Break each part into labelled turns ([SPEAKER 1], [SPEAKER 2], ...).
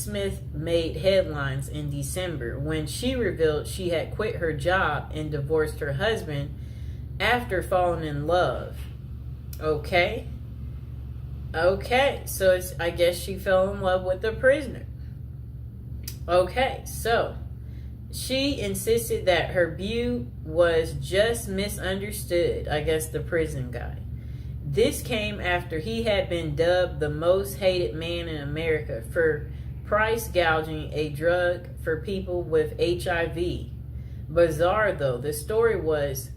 [SPEAKER 1] Smith made headlines in December when she revealed she had quit her job and divorced her husband after falling in love. Okay. Okay, so I guess she fell in love with the prisoner. Okay, so she insisted that her view was just misunderstood, I guess the prison guy. This came after he had been dubbed the most hated man in America for price gouging a drug for people with HIV. Bizarre though, the story was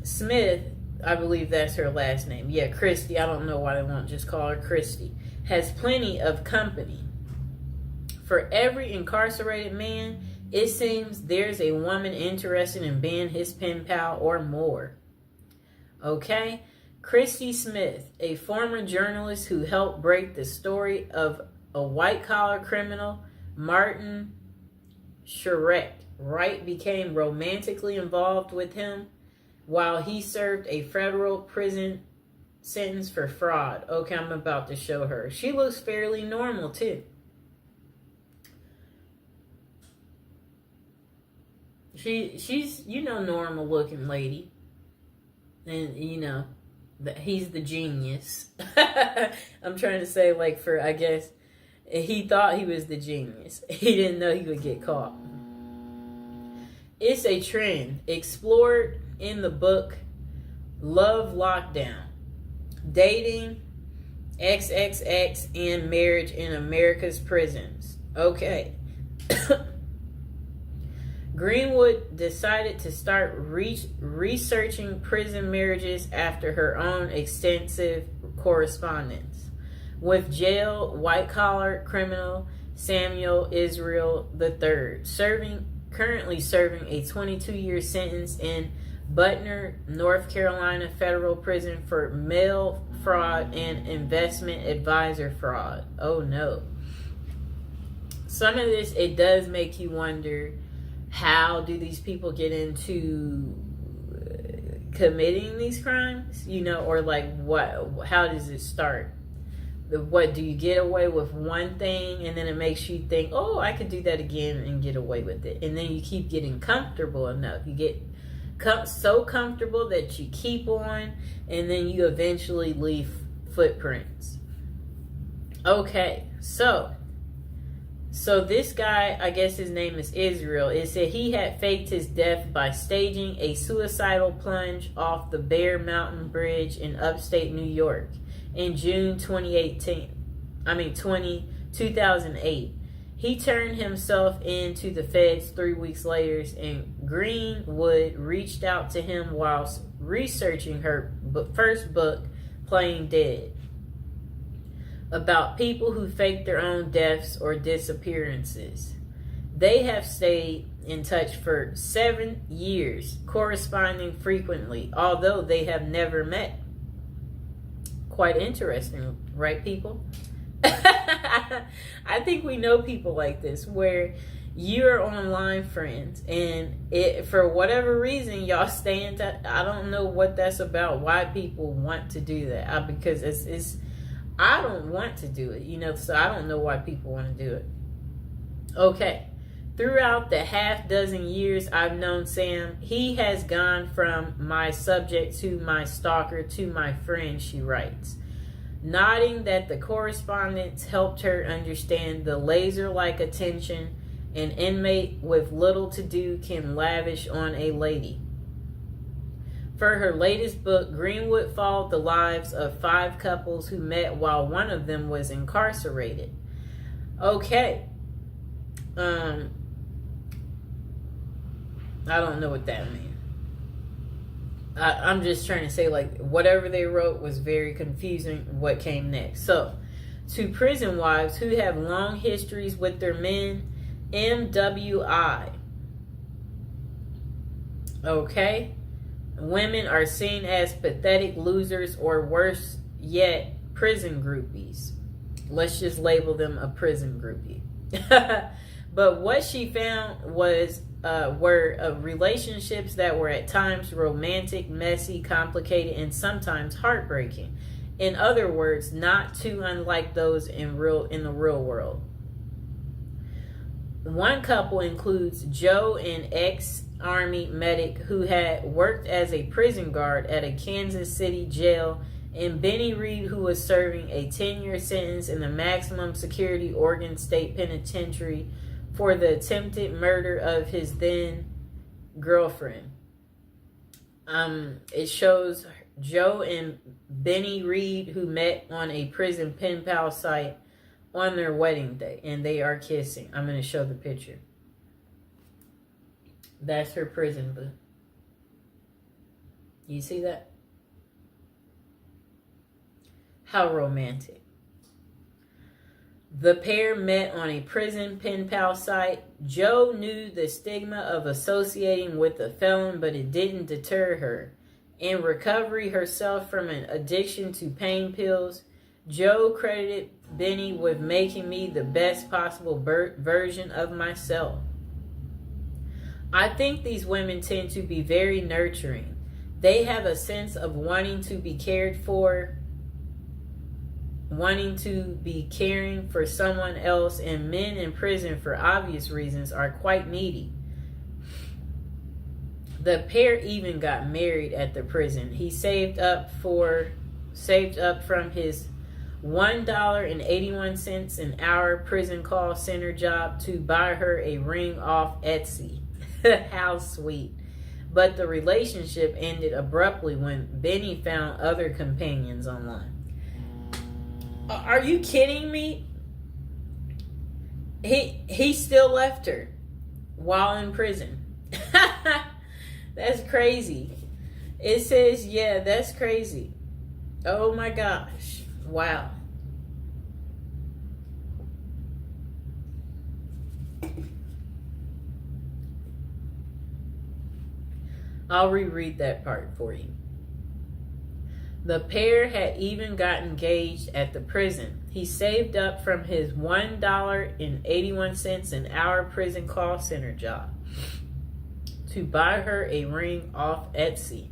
[SPEAKER 1] Smith, I believe that's her last name. Yeah, Christy. I don't know why they won't just call her Christy. Has plenty of company. For every incarcerated man, it seems there's a woman interested in being his pen pal or more. Okay? Christy Smith, a former journalist who helped break the story of a white-collar criminal, Martin Shkreli, Wright became romantically involved with him while he served a federal prison sentence for fraud. Okay, I'm about to show her. She looks fairly normal, too. She's, normal looking lady. And, that he's the genius. I'm trying to say, I guess, he thought he was the genius. He didn't know he would get caught. It's a trend explored in the book Love Lockdown, Dating, XXX, and Marriage in America's Prisons. Okay. Greenwood decided to start researching prison marriages after her own extensive correspondence with jail white-collar criminal Samuel Israel III, currently serving a 22-year sentence in Butner, North Carolina federal prison for mail fraud and investment advisor fraud. Oh no. Some of this, it does make you wonder, how do these people get into committing these crimes? Or what? How does it start? What, do you get away with one thing and then it makes you think, oh, I could do that again and get away with it, and then you keep getting comfortable enough. You get so comfortable that you keep on, and then you eventually leave footprints. Okay, so this guy, I guess his name is Israel, it said he had faked his death by staging a suicidal plunge off the Bear Mountain Bridge in upstate New York in June 2008. He turned himself in to the feds 3 weeks later, and Greenwood reached out to him whilst researching her first book, Playing Dead, about people who fake their own deaths or disappearances. They have stayed in touch for 7 years, corresponding frequently, although they have never met. Quite interesting, right, people? I think we know people like this, where you're online friends, and for whatever reason, y'all stay in touch. I don't know what that's about, why people want to do that. Because it's I don't want to do it, so I don't know why people want to do it. Okay. Throughout the half dozen years I've known Sam, he has gone from my subject to my stalker to my friend, she writes, nodding that the correspondence helped her understand the laser-like attention an inmate with little to do can lavish on a lady. For her latest book, Greenwood followed the lives of 5 couples who met while one of them was incarcerated. Okay. I don't know what that means. I'm just trying to say, whatever they wrote was very confusing. What came next? So, to prison wives who have long histories with their men, MWI. Okay? Women are seen as pathetic losers, or worse yet, prison groupies. Let's just label them a prison groupie. But what she found were relationships that were at times romantic, messy, complicated, and sometimes heartbreaking. In other words, not too unlike those in the real world. One couple includes Joe, an ex-Army medic who had worked as a prison guard at a Kansas City jail, and Benny Reed, who was serving a 10-year sentence in the maximum security Oregon State Penitentiary for the attempted murder of his then girlfriend. It shows Joe and Benny Reed, who met on a prison pen pal site on their wedding day, and they are kissing. I'm going to show the picture. That's her prison boo. You see that? How romantic. The pair met on a prison pen pal site. Joe knew the stigma of associating with a felon, but it didn't deter her. In recovery herself from an addiction to pain pills, Joe credited Benny with making me the best possible version of myself. I think these women tend to be very nurturing. They have a sense of wanting to be cared for, wanting to be caring for someone else, and men in prison, for obvious reasons, are quite needy. The pair even got married at the prison. He saved up from his $1.81 an hour prison call center job to buy her a ring off Etsy. How sweet. But the relationship ended abruptly when Benny found other companions online. Are you kidding me? He still left her while in prison. That's crazy. It says, yeah, that's crazy. Oh my gosh. Wow. I'll reread that part for you. The pair had even got engaged at the prison. He saved up from his $1.81 an hour prison call center job to buy her a ring off Etsy.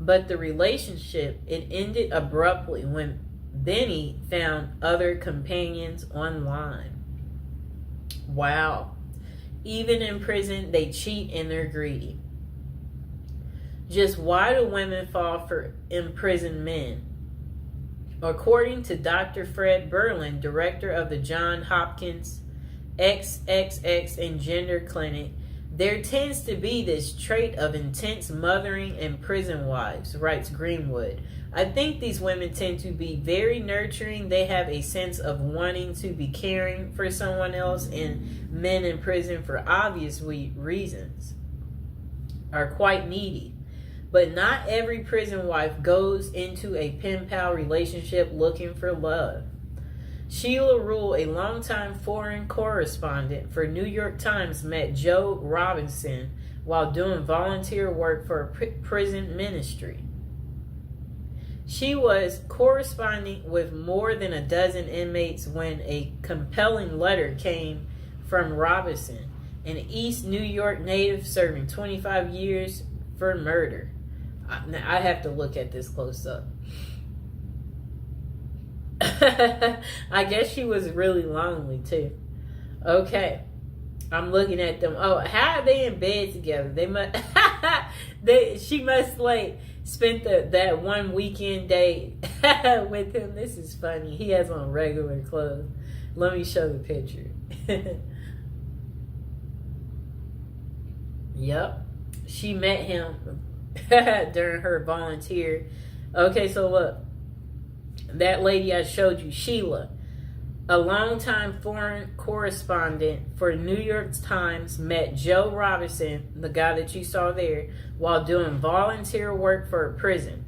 [SPEAKER 1] But the relationship, it ended abruptly when Benny found other companions online. Wow. Even in prison, they cheat and they're greedy. Just why do women fall for imprisoned men? According to Dr. Fred Berlin, director of the Johns Hopkins XXX and Gender Clinic, there tends to be this trait of intense mothering in prison wives, writes Greenwood. I think these women tend to be very nurturing. They have a sense of wanting to be caring for someone else, and men in prison, for obvious reasons, are quite needy. But not every prison wife goes into a pen pal relationship looking for love. Sheila Rule, a longtime foreign correspondent for New York Times, met Joe Robinson while doing volunteer work for a prison ministry. She was corresponding with more than a dozen inmates when a compelling letter came from Robinson, an East New York native serving 25 years for murder. Now, I have to look at this close up. I guess she was really lonely too. Okay, I'm looking at them. Oh, how are they in bed together? They must. She must like spent that one weekend day with him. This is funny. He has on regular clothes. Let me show the picture. Yep, she met him during her volunteer. Okay, so look, that lady I showed you, Sheila, a longtime foreign correspondent for New York Times, met Joe Robinson, the guy that you saw there, while doing volunteer work for a prison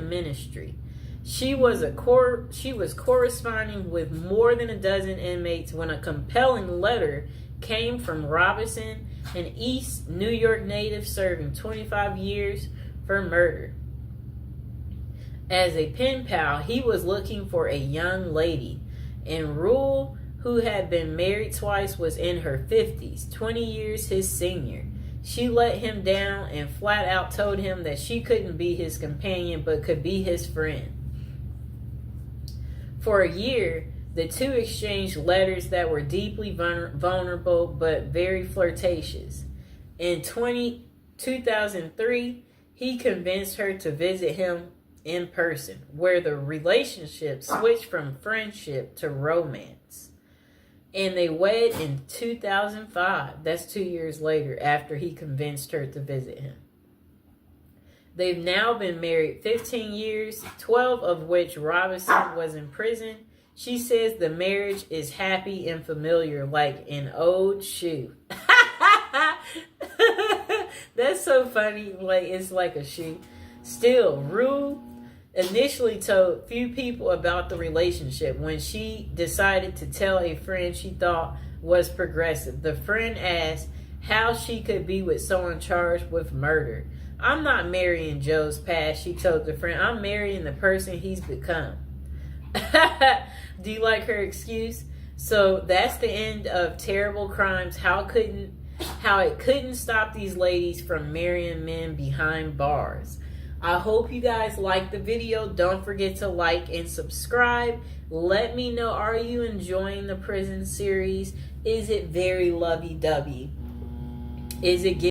[SPEAKER 1] ministry. She was corresponding with more than a dozen inmates when a compelling letter came from Robinson, an East New York native serving 25 years for murder. As a pen pal, he was looking for a young lady, and Rule, who had been married twice, was in her 50s, 20 years his senior. She let him down and flat out told him that she couldn't be his companion but could be his friend. For a year, The two exchanged letters that were deeply vulnerable but very flirtatious. In 2003, he convinced her to visit him in person, where the relationship switched from friendship to romance. And they wed in 2005. That's 2 years later, after he convinced her to visit him. They've now been married 15 years, 12 of which Robinson was in prison. She says the marriage is happy and familiar, like an old shoe. That's so funny. Like, it's like a shoe. Still, Rue initially told few people about the relationship. When she decided to tell a friend she thought was progressive, the friend asked how she could be with someone charged with murder. I'm not marrying Joe's past, she told the friend. I'm marrying the person he's become. Do you like her excuse? So that's the end of Terrible Crimes. How it couldn't stop these ladies from marrying men behind bars. I hope you guys liked the video. Don't forget to like and subscribe. Let me know, are you enjoying the prison series? Is it very lovey-dovey? Is it